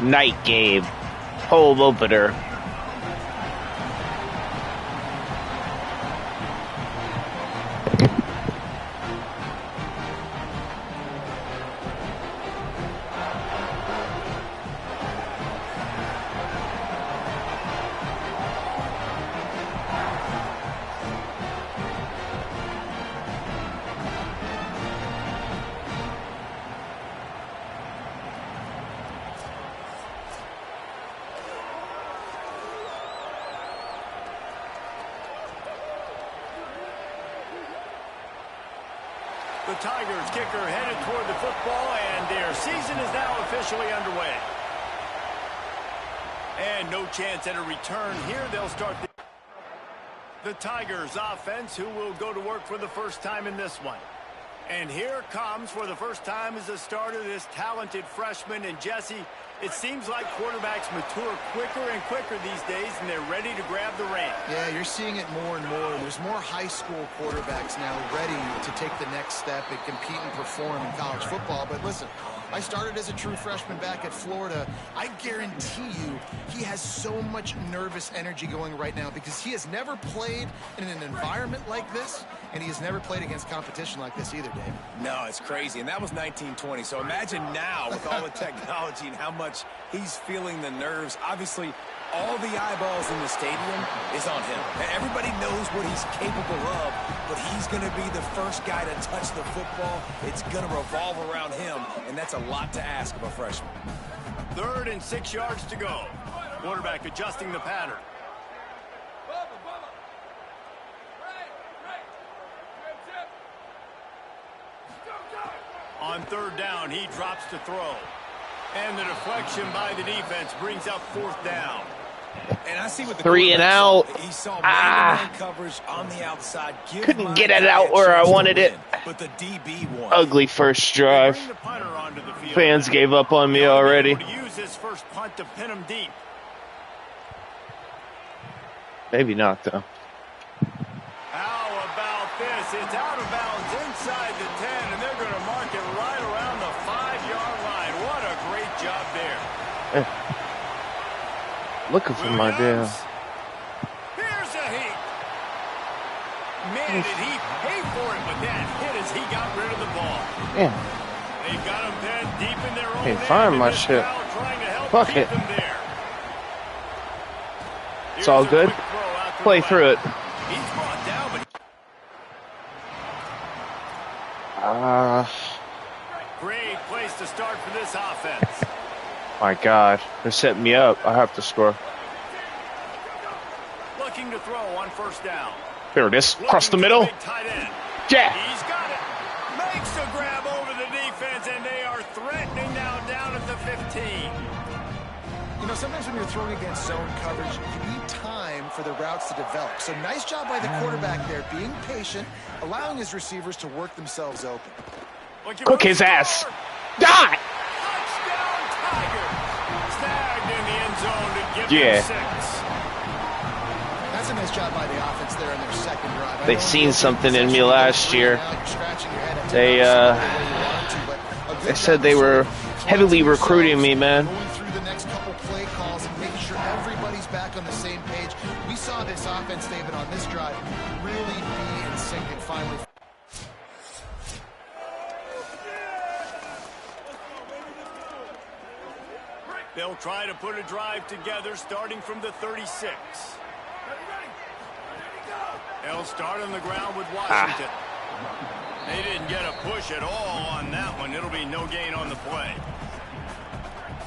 Night game. Home opener. The Tigers kicker headed toward the football, and their season is now officially underway. And no chance at a return here. They'll start the Tigers offense, who will go to work for the first time in this one. And here comes, for the first time as a starter, this talented freshman. And Jesse, it seems like quarterbacks mature quicker and quicker these days, and they're ready to grab the reins. Yeah, you're seeing it more and more. There's more high school quarterbacks now ready to take the next step and compete and perform in college football. But listen, I started as a true freshman back at Florida. I guarantee you he has so much nervous energy going right now because he has never played in an environment like this, and he has never played against competition like this either, Dave. No, it's crazy. And that was 1920. So imagine now with all the technology and how much he's feeling the nerves. Obviously, all the eyeballs in the stadium is on him. Everybody knows what he's capable of, but he's going to be the first guy to touch the football. It's going to revolve around him, and that's a lot to ask of a freshman. 3rd and 6 yards to go. Quarterback adjusting the pattern. On 3rd down, he drops to throw. And the deflection by the defense brings up 4th down. And I see what the 3 and out. He saw man coverage on the outside. Couldn't get it out where I wanted it. But the DB won. Ugly first drive. Fans gave up on me already. Use his first punt to pin him deep. Maybe not, though. How about this? It's out of bounds inside the 10, and they're going to mark it right around the 5-yard line. What a great job there. Looking for my deal. Here's a heat. Man, did he pay for it, but that hit as he got rid of the ball. Yeah. They got him pinned deep in their own Can't end, find and my this shit. crowd trying to help Fuck keep it. them there. It's all good. Play through it. He's brought down, but great place to start for this offense. My God. They're setting me up. I have to score. Looking to throw on 1st down. There it is. Across the middle. Yeah. He's got it. Makes a grab over the defense, and they are threatening now down at the 15. You know, sometimes when you're throwing against zone coverage, you need time for the routes to develop. So nice job by the quarterback there, being patient, allowing his receivers to work themselves open. Cook his ass. Die! Touchdown, Tiger. Snagged in the end zone to give them 6. That's a nice job by the offense there in their 2nd drive. They seen something in me last year. They said they were heavily recruiting me, man. Going through the next couple play calls and making sure everybody's back on the same page. We saw this offense, David, on this drive really be in sync and finally. They'll try to put a drive together starting from the 36. They'll start on the ground with Washington. They didn't get a push at all on that one. It'll be no gain on the play.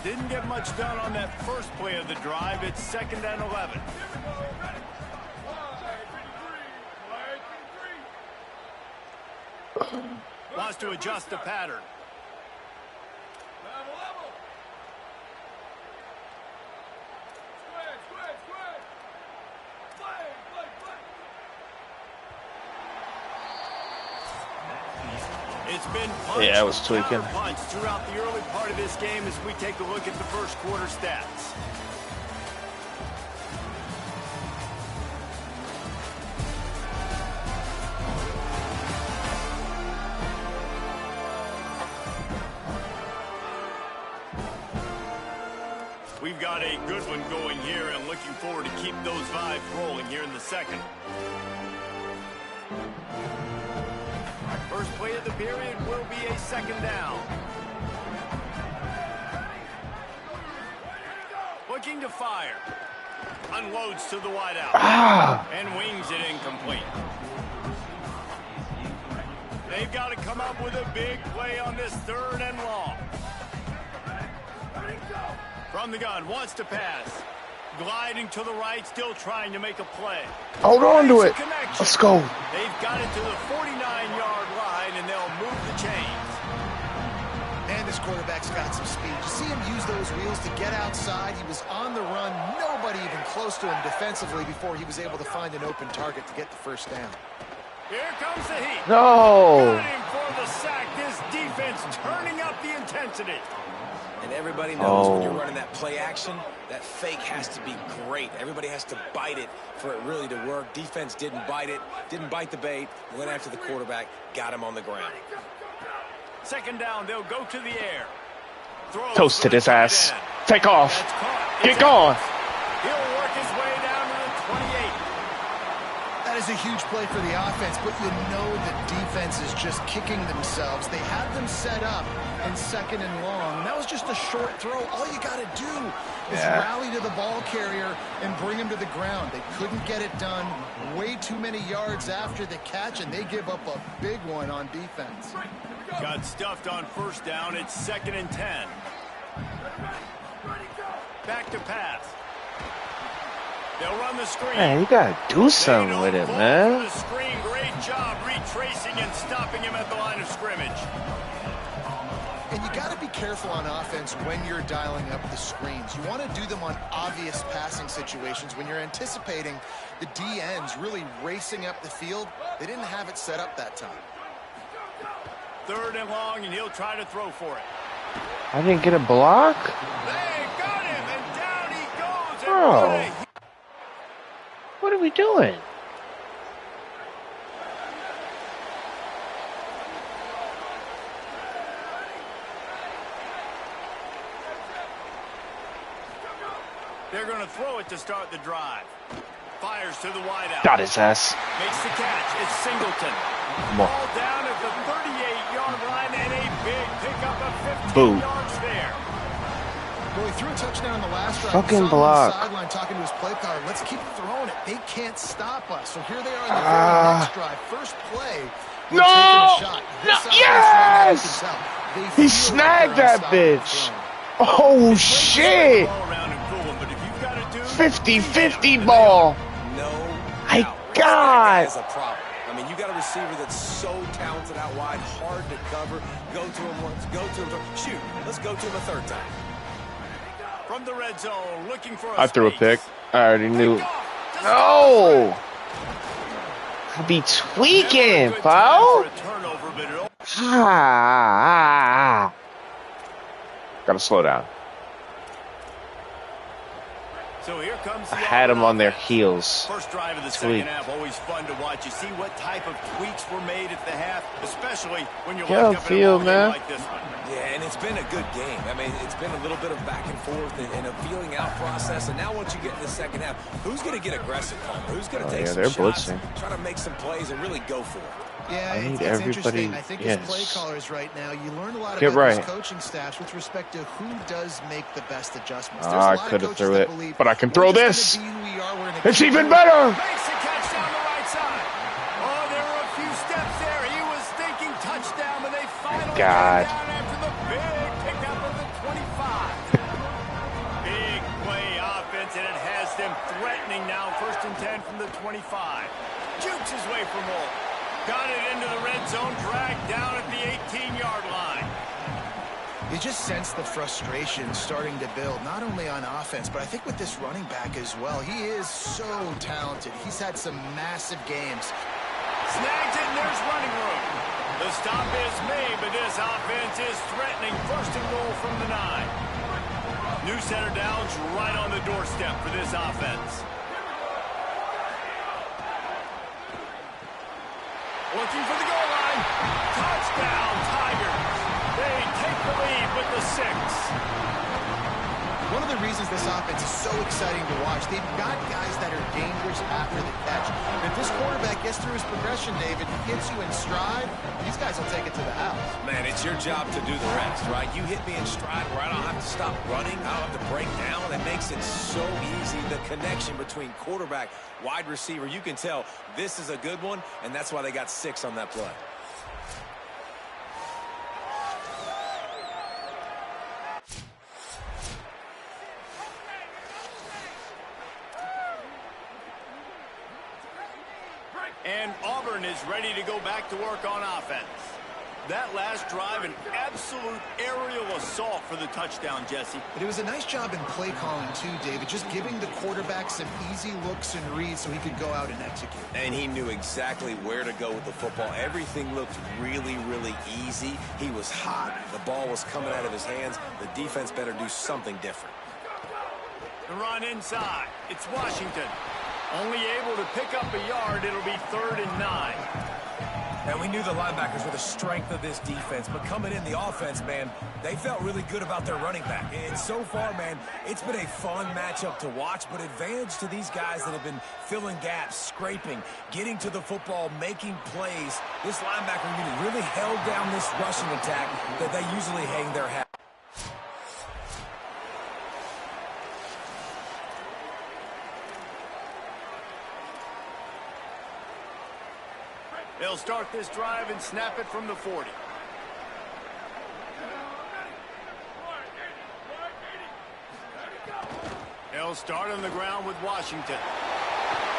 Didn't get much done on that first play of the drive. It's 2nd and 11. Wants to adjust the pattern. It's been Yeah, I was tweaking. punch throughout the early part of this game as we take a look at the first quarter stats. got a good one going here and looking forward to keep those vibes rolling here in the second. First play of the period will be a second down. Looking to fire. Unloads to the wideout. And wings it incomplete. They've got to come up with a big play on this 3rd and long. From the gun, wants to pass. Gliding to the right, still trying to make a play. Hold on to it. Let's go. They've got it to the 49-yard line, and they'll move the chains. And this quarterback's got some speed. You see him use those wheels to get outside. He was on the run. Nobody even close to him defensively before he was able to find an open target to get the first down. Here comes the heat. No. Got him for the sack. This defense turning up the intensity. And everybody knows when you're running that play action, that fake has to be great. Everybody has to bite it for it really to work. Defense didn't bite it, didn't bite the bait, went after the quarterback, got him on the ground. Second down, they'll go to the air. Toast to this ass. Take off. Get going. He'll work his way down to the 28. That is a huge play for the offense, but you know the defense is just kicking themselves. They had them set up in 2nd and long. That was just a short throw. All you got to do is rally to the ball carrier and bring him to the ground. They couldn't get it done. Way too many yards after the catch, and they give up a big one on defense. Got stuffed on first down. It's 2nd and 10. Back to pass. They'll run the screen. Man, you gotta do something with it, man. The screen. Great job retracing and stopping him at the line of scrimmage. And you got to be careful on offense when you're dialing up the screens. You want to do them on obvious passing situations. When you're anticipating the DNs really racing up the field, they didn't have it set up that time. 3rd and long, and he'll try to throw for it. I didn't get a block? They got him, and down he goes. Bro. What are we doing? They're going to throw it to start the drive. Fires to the wideout. Got his ass. Makes the catch. It's Singleton. Ball down at the 38-yard line and a big pickup of 15 yards there. Well, he threw a touchdown in the last drive. Fucking block. On the sideline talking to his play caller. Let's keep throwing it. They can't stop us. So here they are in the very next drive. First play. No! No! Yes! He snagged that bitch. Oh, shit. 50-50 ball. My God. Is a problem. I mean, you got a receiver that's so talented out wide, hard to cover. Go to him once, go to him. Shoot, let's go to him a 3rd time. From the red zone, looking for I threw a pick. I already knew. No. I be tweaking, pal. Gotta slow down. So here comes I had them on their heels. First drive of the second half, always fun to watch. You see what type of tweaks were made at the half, especially when you're locked up in a ball game like this one. Yeah, and it's been a good game. I mean, it's been a little bit of back and forth and a feeling out process. And now once you get in the second half, who's going to get aggressive, Palmer? Who's going to take some shots, try to make some plays and really go for it? Yeah, I need it's everybody. interesting. I think as play callers right now, you learn a lot Get about right. these coaching staffs with respect to who does make the best adjustments. I could have threw it, but I can throw this. It's even better. Makes the catch down the right side. Oh, there were a few steps there. He was thinking touchdown, but they finally got down after the big pickup of the 25. Big play offense, and it has them threatening now. 1st and 10 from the 25. Jukes his way for more. Got it into the red zone, dragged down at the 18-yard line. You just sense the frustration starting to build, not only on offense, but I think with this running back as well. He is so talented. He's had some massive games. Snags it, and there's running room. The stop is made, but this offense is threatening. 1st and goal from the 9. New center downs right on the doorstep for this offense. Looking for the goal line. Touchdown, Tigers. They take the lead with the 6. one of the reasons this offense is so exciting to watch. They've got guys that are dangerous after the catch. And if this quarterback gets through his progression, David, gets you in stride, these guys will take it to the house. Man, it's your job to do the rest, right? You hit me in stride where I don't have to stop running. I don't have to break down. It makes it so easy. The connection between quarterback, wide receiver, you can tell this is a good one, and that's why they got 6 on that play. And Auburn is ready to go back to work on offense. That last drive, an absolute aerial assault for the touchdown, Jesse. But it was a nice job in play calling, too, David, just giving the quarterback some easy looks and reads so he could go out and execute. And he knew exactly where to go with the football. Everything looked really, really easy. He was hot. The ball was coming out of his hands. The defense better do something different. The run inside. It's Washington. Only able to pick up a yard. It'll be 3rd and 9. And we knew the linebackers were the strength of this defense, but coming in the offense, man, they felt really good about their running back. And so far, man, it's been a fun matchup to watch, but advantage to these guys that have been filling gaps, scraping, getting to the football, making plays. This linebacker unit really held down this rushing attack that they usually hang their hat. They'll start this drive and snap it from the 40. They'll start on the ground with Washington.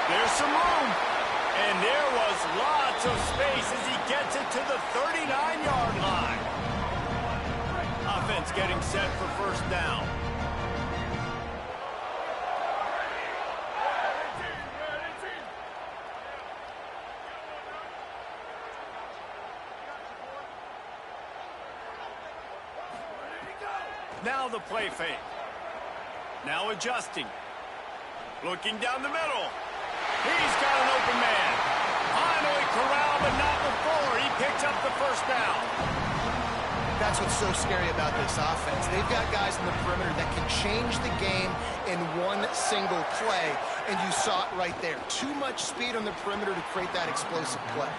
There's some room. And there was lots of space as he gets it to the 39-yard line. Offense getting set for 1st down. Now the play fake. Now adjusting. Looking down the middle. He's got an open man. Finally corralled, but not before. He picks up the 1st down. That's what's so scary about this offense. They've got guys in the perimeter that can change the game in one single play, and you saw it right there. Too much speed on the perimeter to create that explosive play.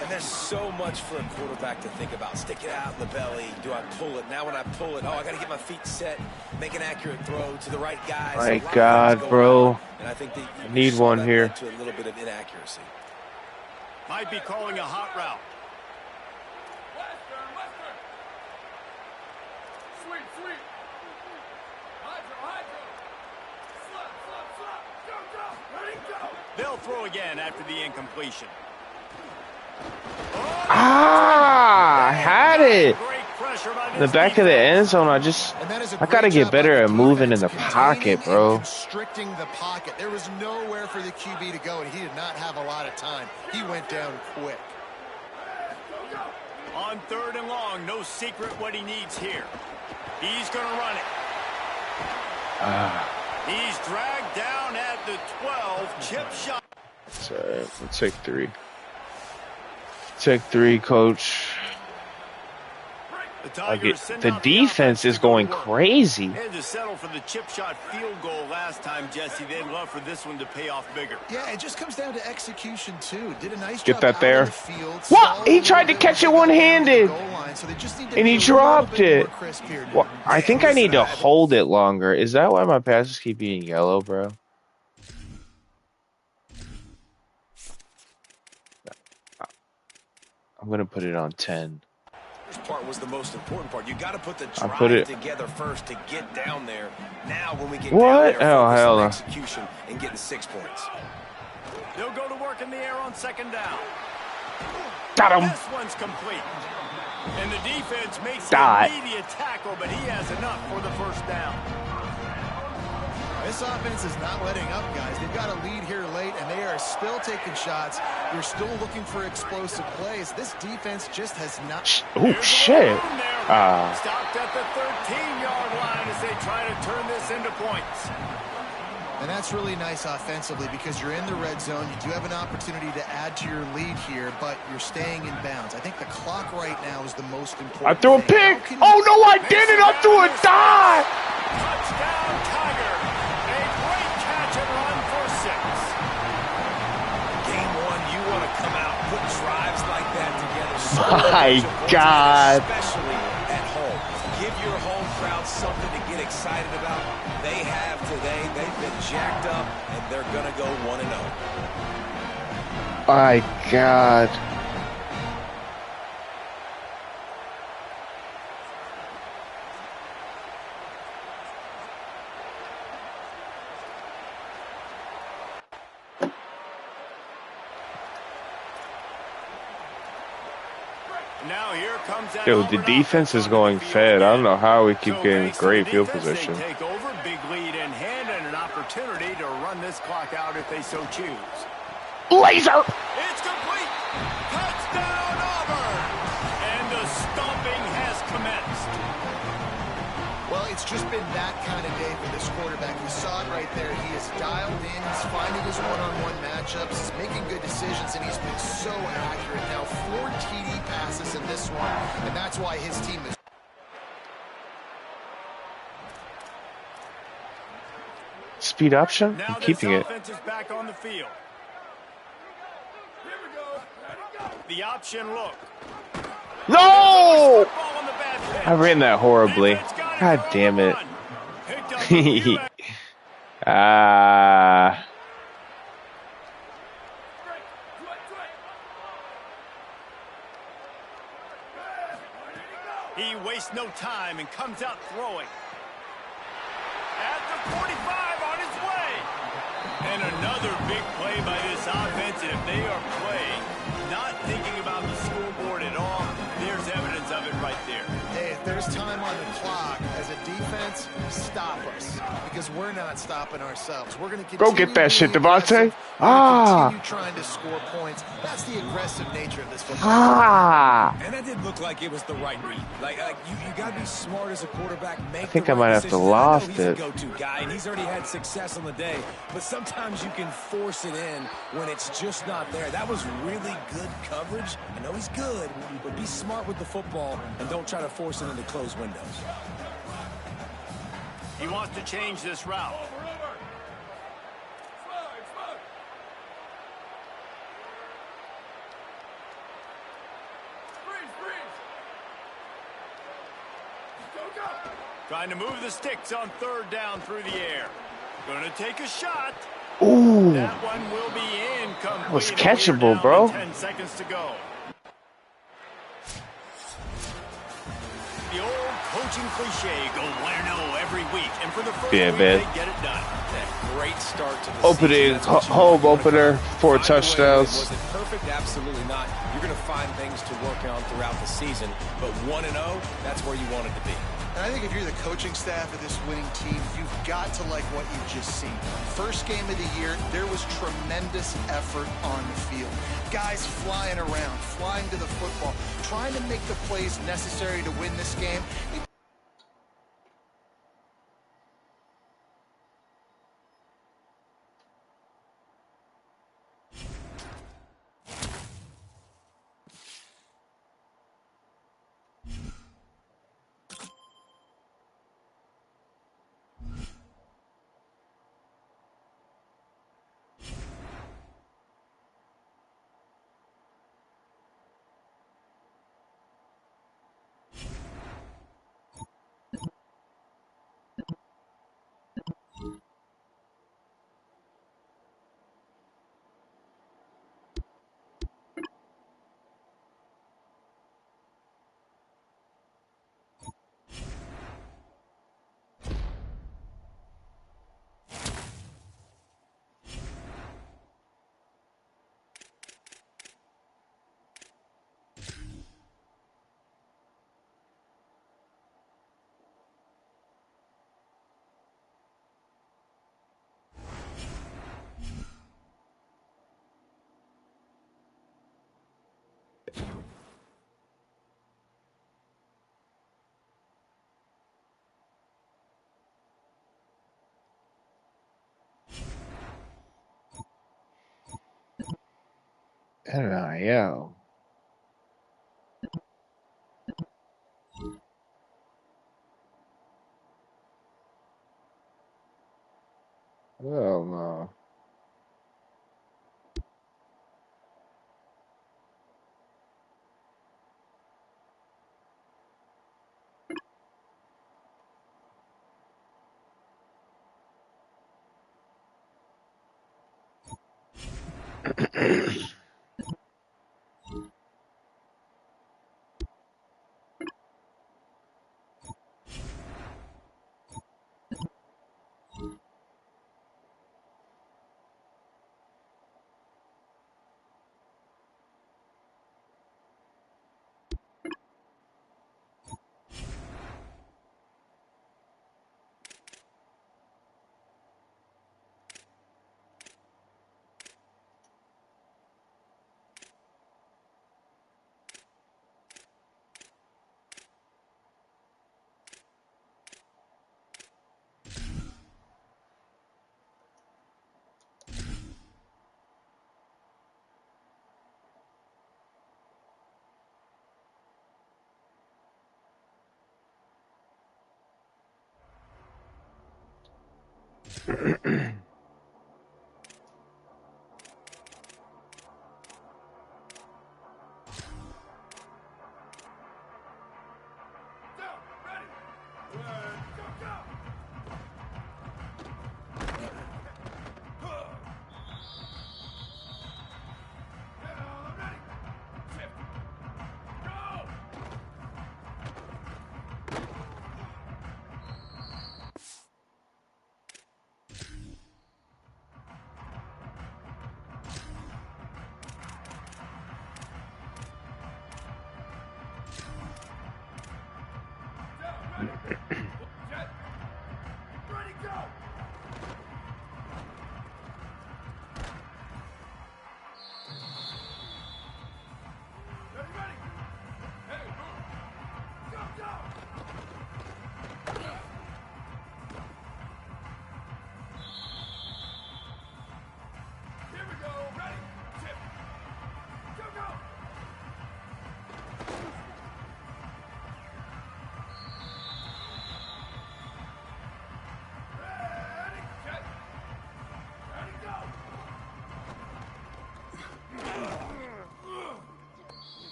And there's so much for a quarterback to think about. Stick it out in the belly. Do I pull it? Now when I pull it, oh, I got to get my feet set, make an accurate throw to the right guy. My God, bro. And I think that I need one here. To a little bit of inaccuracy. Might be calling a hot route. They'll throw again after the incompletion. Ah, I had it. In the back of the end zone, I got to get better at moving in the pocket, bro. Constricting the pocket. There was nowhere for the QB to go, and he did not have a lot of time. He went down quick. On 3rd and long, no secret what he needs here. He's going to run it. He's dragged down at the 12. Chip shot. Sorry, we'll take 3. Take 3, coach. The defense is going crazy. They had to settle for the chip shot field goal last time, Jesse. They'd love for this one to pay off bigger. Yeah, it just comes down to execution, too. Did a nice Get job that there. out of the field. What? He tried to catch it one-handed. And he dropped it. Well, I think I need to hold it longer. Is that why my passes keep being yellow, bro? I'm going to put it on 10. This part was the most important part. You got to put the drive together first to get down there. Now when we get down there, hell no. Execution and getting 6 points. They'll go to work in the air on 2nd down. Got him. This one's complete. And the defense makes an immediate tackle, but he has enough for the 1st down. This offense is not letting up, guys. They've got a lead here late, and they are still taking shots. They're still looking for explosive plays. This defense just has not. Oh, shit. Stopped at the 13-yard line as they try to turn this into points. And that's really nice offensively because you're in the red zone. You do have an opportunity to add to your lead here, but you're staying in bounds. I think the clock right now is the most important. I threw a pick. Oh, no, I didn't. I threw a dive. Touchdown, Tiger. A great catch and run for 6. Game 1, you want to come out, put drives like that together. My God. Especially at home. Give your home crowd something to get excited about. They have today. They've been jacked up, and they're going to go 1-0. My God. Now here comes that Yo, the defense is going fed. I don't know how we keep getting great field position. Take over, big lead in hand, and an opportunity to run this clock out if they so choose. Laser! It's complete. Touchdown, Auburn. And the stomping has commenced. Well, it's just been that kind of day for this quarterback. You saw it right there. He is dialed in. He's finding his one-on-one matchups. He's making good decisions, and he's been so accurate. Now, 4 TD passes in this one, and that's why his team is... Speed option? Now I'm keeping it. Offense is back on the field. The option look. No! I ran that horribly. God damn it. Ah. He wastes no time and comes out throwing. At the 45 on his way. And another big play by this offense. And if they are playing, not thinking about the scoreboard at all, there's evidence of it right there. Hey, if there's time on the clock, as a defense, stop us. Because we're not stopping ourselves. We're going to go get that shit, Devontae. Ah. Continue trying to score points. That's the aggressive nature of this football. Ah. And that did look like it was the right read. Like you got to be smart as a quarterback. Make I think the I might right have to decisions. loft I know he's it. a go-to guy, and he's already had success on the day. But sometimes you can force it in when it's just not there. That was really good coverage. I know he's good, but be smart with the football and don't try to force it into closed windows. He wants to change this route. Trying to move the sticks on 3rd down through the air. Going to take a shot. Ooh. That one will be incomplete. That was catchable, bro. 10 seconds to go. The old coaching cliche, go 1-0 every week. And for the first week, they get it done. That great start to the opening, home opener, 4 touchdowns. Was it perfect? Absolutely not. You're going to find things to work on throughout the season. But 1-0, that's where you want it to be. And I think if you're the coaching staff of this winning team, you've got to like what you've just seen. First game of the year, there was tremendous effort on the field. Guys flying around, flying to the football, trying to make the plays necessary to win this game. NIL. Well, no.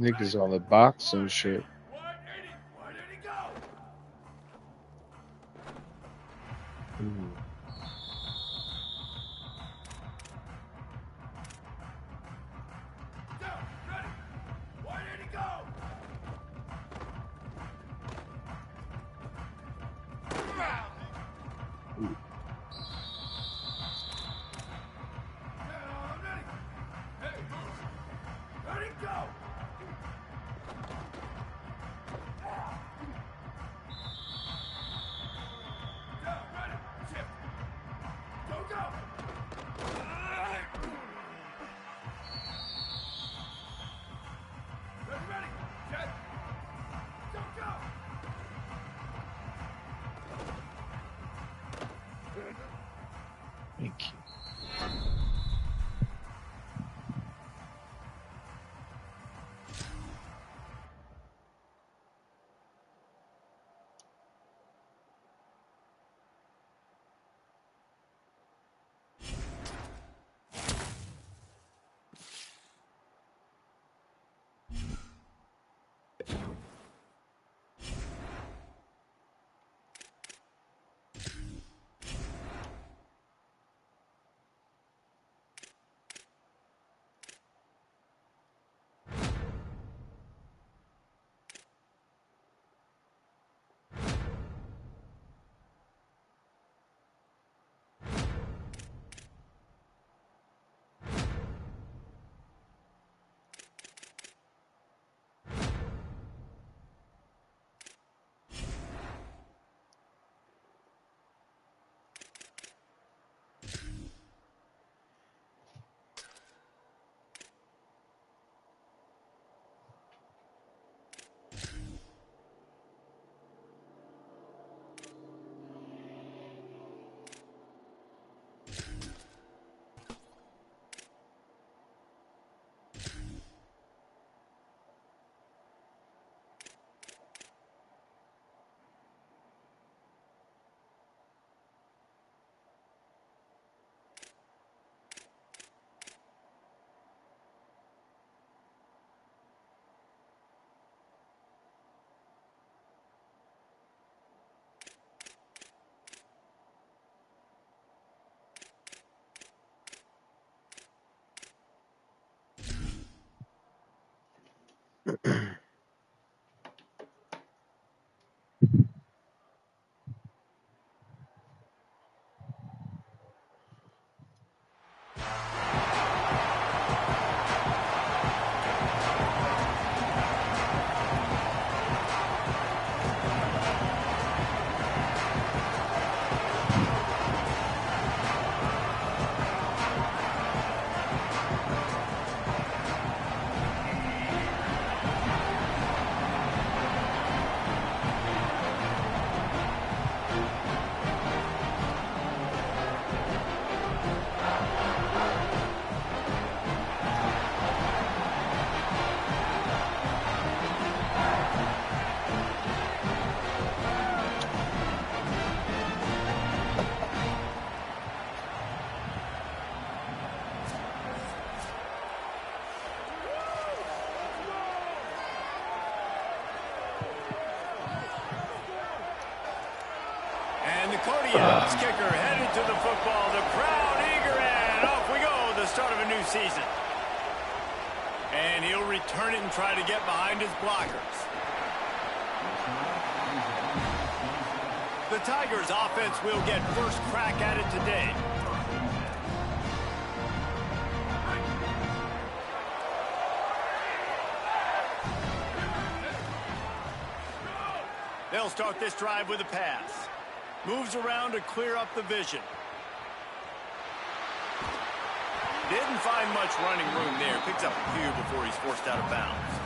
Niggas on the box and shit. Mm. Thank you. This kicker headed to the football. The crowd eager, and off we go. The start of a new season. And he'll return it and try to get behind his blockers. The Tigers offense will get first crack at it today. They'll start this drive with a pass. Moves around to clear up the vision. Didn't find much running room there. Picks up a few before he's forced out of bounds.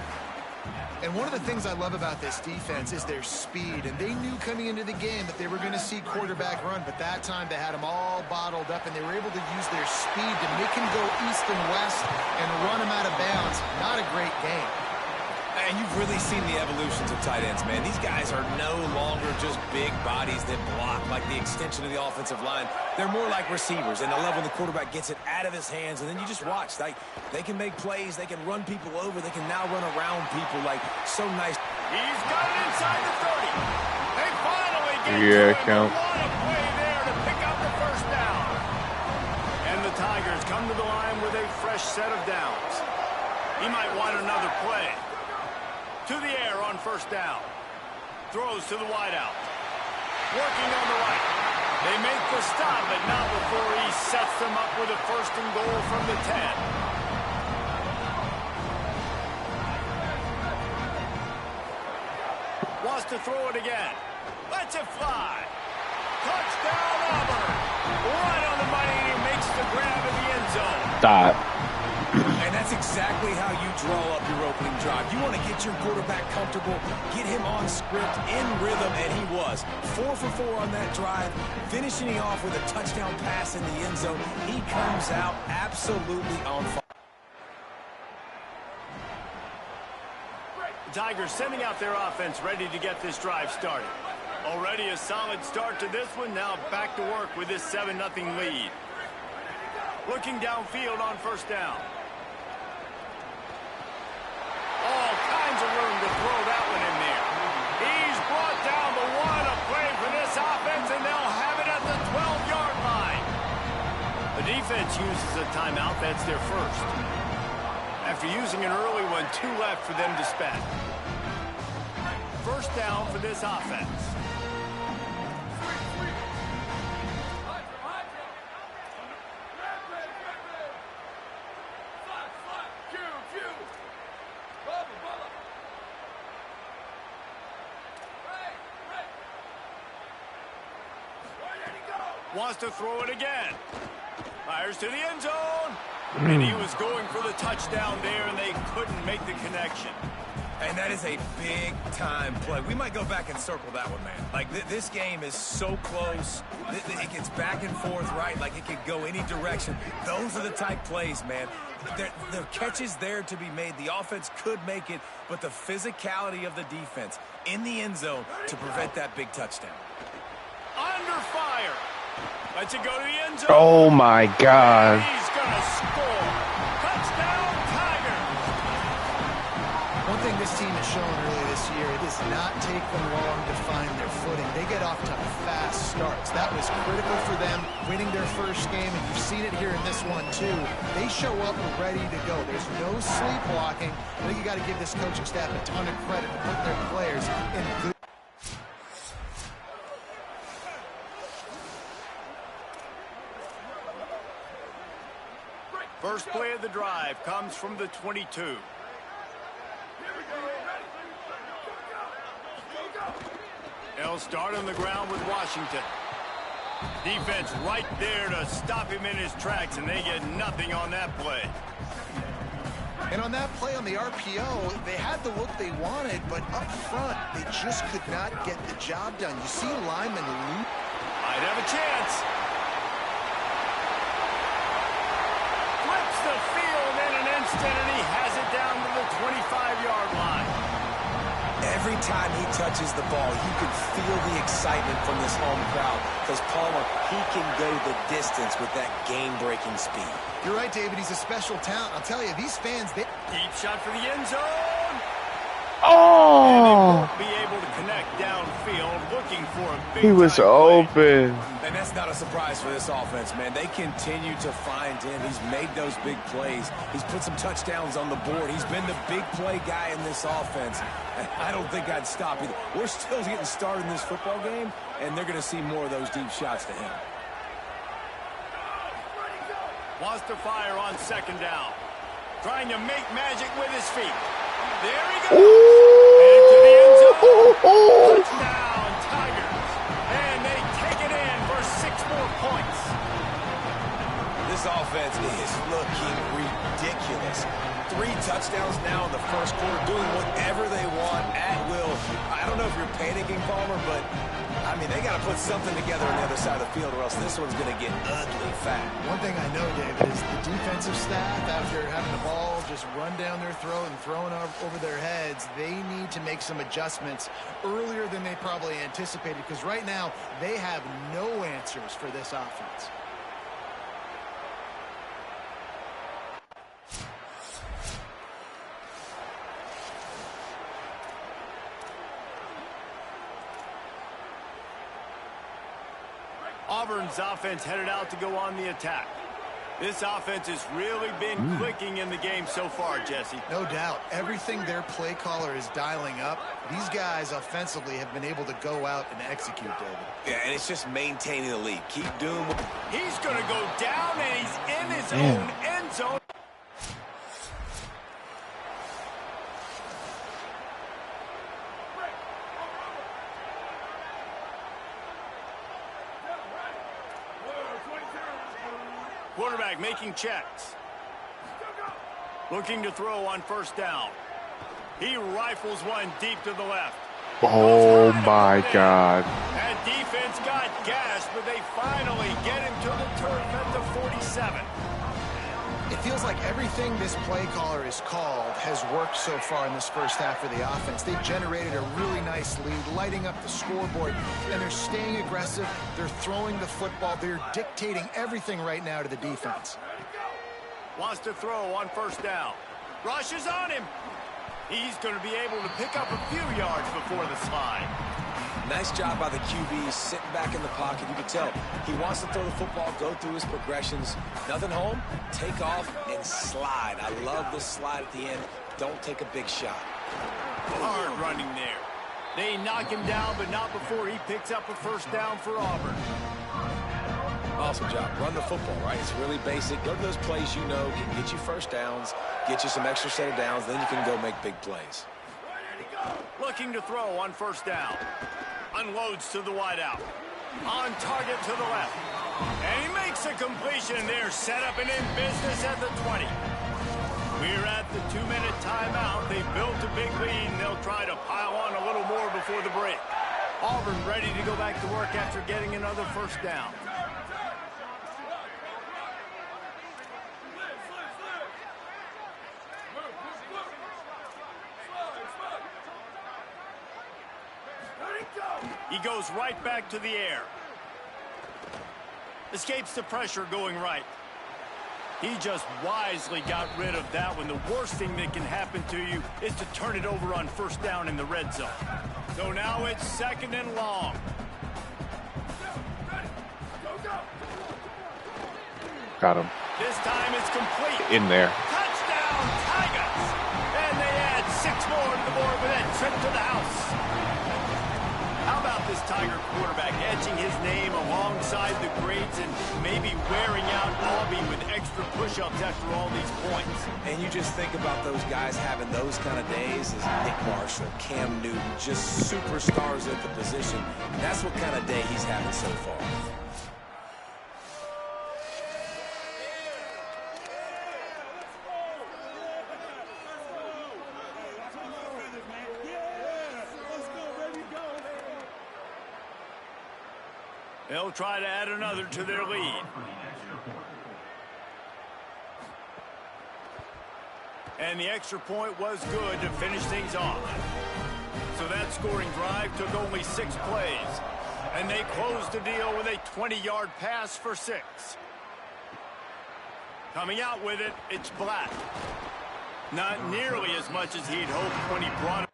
And one of the things I love about this defense is their speed. And they knew coming into the game that they were going to see quarterback run. But that time they had them all bottled up, and they were able to use their speed to make him go east and west and run him out of bounds. Not a great game. And you've really seen the evolutions of tight ends, man. These guys are no longer just big bodies that block like the extension of the offensive line. They're more like receivers, and I love when the quarterback gets it out of his hands, and then you just watch. Like, they can make plays. They can run people over. They can now run around people. Like, so nice. He's got it inside the 30. They finally get to him. What a play there to pick up the first down. And the Tigers come to the line with a fresh set of downs. He might want another play. To the air on first down. Throws to the wideout. Working on the right. They make the stop, but not before he sets them up with a first and goal from the 10. Wants to throw it again. Lets it fly. Touchdown, Auburn. Right on the money, and he makes the grab in the end zone. Stop. And that's exactly how you draw up your opening drive. You want to get your quarterback comfortable, get him on script, in rhythm, and he was. 4 for 4 on that drive, finishing off with a touchdown pass in the end zone. He comes out absolutely on fire. The Tigers sending out their offense, ready to get this drive started. Already a solid start to this one. Now back to work with this 7-0 lead. Looking downfield on first down. All kinds of room to throw that one in there. He's brought down the one. A play for this offense, and they'll have it at the 12-yard line. The defense uses a timeout. That's their first. After using an early one, 2 left for them to spend. First down for this offense. Wants to throw it again. Fires to the end zone. And he was going for the touchdown there, and they couldn't make the connection. And that is a big-time play. We might go back and circle that one, man. Like, this game is so close. It gets back and forth, right? Like, it could go any direction. Those are the type plays, man. The catch is there to be made. The offense could make it, but the physicality of the defense in the end zone to prevent that big touchdown. Under fire. Lets it go to the end zone. Oh, my God. He's going to score. Touchdown, Tigers. One thing this team has shown early this year, it does not take them long to find their footing. They get off to fast starts. That was critical for them, winning their first game, and you've seen it here in this one, too. They show up ready to go. There's no sleepwalking. I think you got to give this coaching staff a ton of credit for putting their players in good. First play of the drive comes from the 22. They'll start on the ground with Washington. Defense right there to stop him in his tracks, and they get nothing on that play. And on that play on the RPO, they had the look they wanted, but up front, they just could not get the job done. You see Lyman loop. Might have a chance. Flips the field in an instant, and he has it down to the 25-yard line. Every time he touches the ball, you can feel the excitement from this home crowd because, Palmer, he can go the distance with that game-breaking speed. You're right, David. He's a special talent. I'll tell you, these fans, they... Deep shot for the end zone. Oh! Be able to connect downfield, looking for a big He was open. And that's not a surprise for this offense, man. They continue to find him. He's made those big plays. He's put some touchdowns on the board. He's been the big play guy in this offense. And I don't think I'd stop either. We're still getting started in this football game, and they're going to see more of those deep shots to him. Wants to fire on second down. Trying to make magic with his feet. There he goes. Into the end zone. Touchdown, Tigers. And they take it in for 6 more points. This offense is looking ridiculous. 3 touchdowns now in the first quarter, doing whatever they want at will. I don't know if you're panicking, Palmer, but, I mean, they got to put something together on the other side of the field or else this one's going to get ugly fast. One thing I know, David, is the defensive staff, after having the ball just run down their throat and thrown over their heads, they need to make some adjustments earlier than they probably anticipated, because right now they have no answers for this offense. Auburn's offense headed out to go on the attack. This offense has really been clicking in the game so far, Jesse. No doubt. Everything their play caller is dialing up, these guys offensively have been able to go out and execute, David. Yeah, and it's just maintaining the lead. Keep doing what... He's going to go down, and he's in his own end zone. Quarterback making checks. Looking to throw on first down. He rifles one deep to the left. Oh my God. That defense got gashed, but they finally get him to the turf at the 47. It feels like everything this play caller has called has worked so far in this first half of the offense. They generated a really nice lead, lighting up the scoreboard, and they're staying aggressive. They're throwing the football. They're dictating everything right now to the defense. Wants to throw on first down. Rushes on him. He's going to be able to pick up a few yards before the slide. Nice job by the QB, sitting back in the pocket. You can tell he wants to throw the football, go through his progressions. Nothing home, take off, and slide. I love this slide at the end. Don't take a big shot. Hard running there. They knock him down, but not before he picks up a first down for Auburn. Awesome job. Run the football, right? It's really basic. Go to those plays you know can get you first downs, get you some extra set of downs, then you can go make big plays. Looking to throw on first down. Unloads to the wideout. On target to the left. And he makes a completion there. Set up and in business at the 20. We're at the 2-minute timeout. They built a big lead, and they'll try to pile on a little more before the break. Auburn ready to go back to work after getting another first down. He goes right back to the air. Escapes the pressure going right. He just wisely got rid of that one. The worst thing that can happen to you is to turn it over on first down in the red zone. So now it's second and long. Got him. This time it's complete. In there. Touchdown, Tigers! And they add 6 more to the board with that trip to the house. How about this Tiger quarterback etching his name alongside the greats and maybe wearing out Albie with extra push-ups after all these points? And you just think about those guys having those kind of days as Nick Marshall, Cam Newton, just superstars at the position. That's what kind of day he's having so far. They'll try to add another to their lead. And the extra point was good to finish things off. So that scoring drive took only 6 plays. And they closed the deal with a 20-yard pass for 6. Coming out with it, it's Black. Not nearly as much as he'd hoped when he brought it.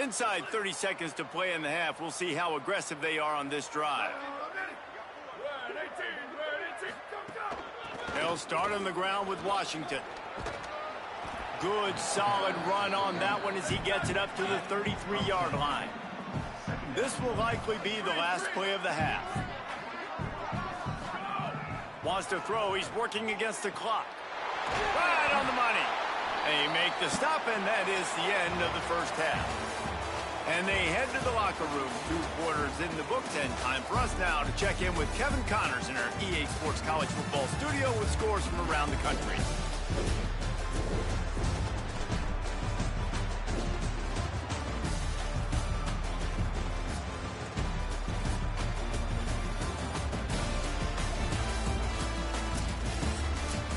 inside 30 seconds to play in the half. We'll see how aggressive they are on this drive. They'll start on the ground with Washington. Good, solid run on that one as he gets it up to the 33-yard line. This will likely be the last play of the half. Wants to throw. He's working against the clock. Right on the money. They make the stop, and that is the end of the first half. And they head to the locker room. 2 quarters in the books, and time for us now to check in with Kevin Connors in our EA Sports College Football studio with scores from around the country.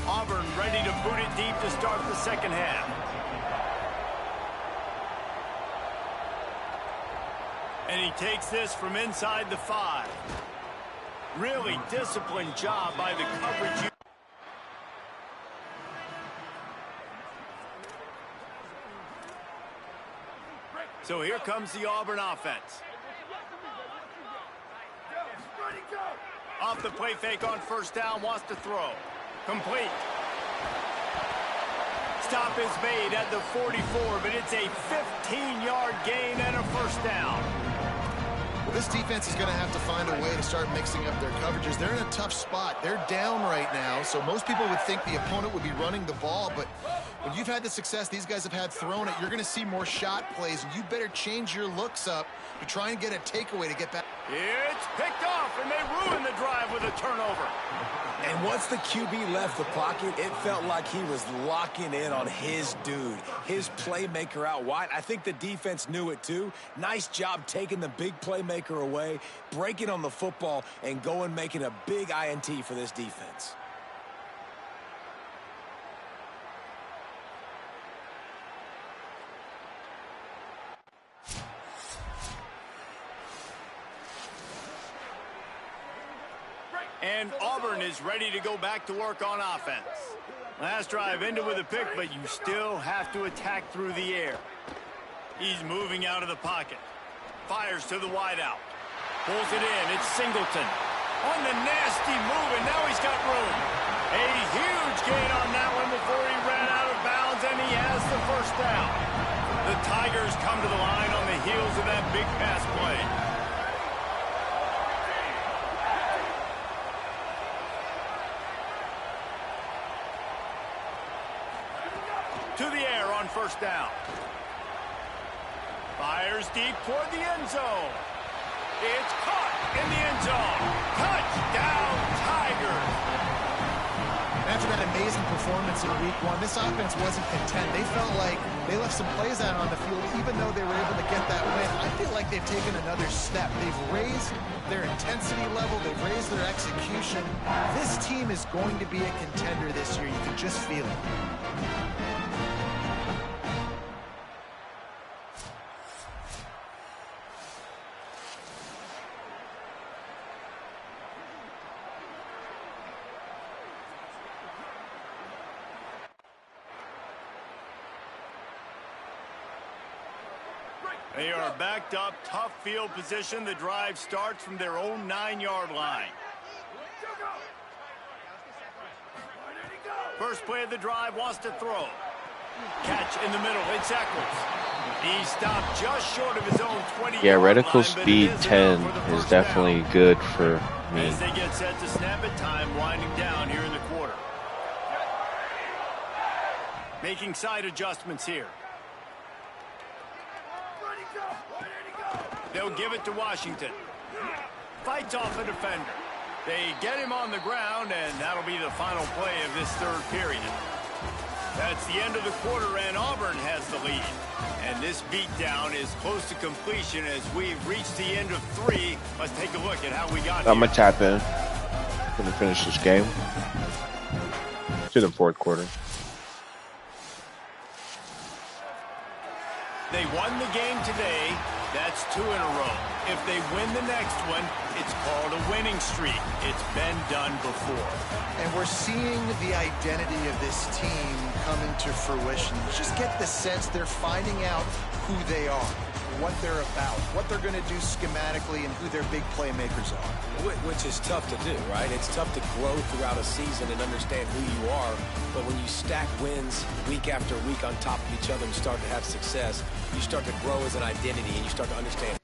Auburn ready to boot it deep to start the second half. And he takes this from inside the 5. Really disciplined job by the coverage. So here comes the Auburn offense. Off the play fake on first down, wants to throw. Complete. Stop is made at the 44, but it's a 15-yard gain and a first down. Well, this defense is going to have to find a way to start mixing up their coverages. They're in a tough spot. They're down right now, so most people would think the opponent would be running the ball, but when you've had the success these guys have had throwing it, you're going to see more shot plays, and you better change your looks up to try and get a takeaway to get back. It's picked off, and they ruin the drive with a turnover. And once the QB left the pocket, it felt like he was locking in on his dude, his playmaker out wide. I think the defense knew it too. Nice job taking the big playmaker away, breaking on the football, and going making a big INT for this defense. And Auburn is ready to go back to work on offense. Last drive ended with a pick, but you still have to attack through the air. He's moving out of the pocket. Fires to the wideout. Pulls it in. It's Singleton. On the nasty move, and now he's got room. A huge gain on that one before he ran out of bounds, and he has the first down. The Tigers come to the line on the heels of that big pass play. To the air on first down. Fires deep toward the end zone. It's caught in the end zone. Touchdown, Tigers. After that amazing performance in week 1, this offense wasn't content. They felt like they left some plays out on the field, even though they were able to get that win. I feel like they've taken another step. They've raised their intensity level. They've raised their execution. This team is going to be a contender this year. You can just feel it. They are backed up, tough field position. The drive starts from their own 9-yard line. First play of the drive, wants to throw. Catch in the middle, it's Eccles. He stopped just short of his own 20-yard Yeah, reticle line, speed 10 is definitely good for me. As they get set to snap it, time winding down here in the quarter. Making side adjustments here. They'll give it to Washington. Fights off a defender. They get him on the ground, and that'll be the final play of this third period. That's the end of the quarter, and Auburn has the lead. And this beatdown is close to completion as we've reached the end of 3. Let's take a look at how we got here. I'm gonna tap in. Gonna finish this game to the fourth quarter. They won the game today. That's 2 in a row. If they win the next one, it's called a winning streak. It's been done before. And we're seeing the identity of this team come into fruition. You just get the sense they're finding out who they are. what they're about, what they're going to do schematically, and who their big playmakers are. Which is tough to do, right? It's tough to grow throughout a season and understand who you are. But when you stack wins week after week on top of each other and start to have success, you start to grow as an identity and you start to understand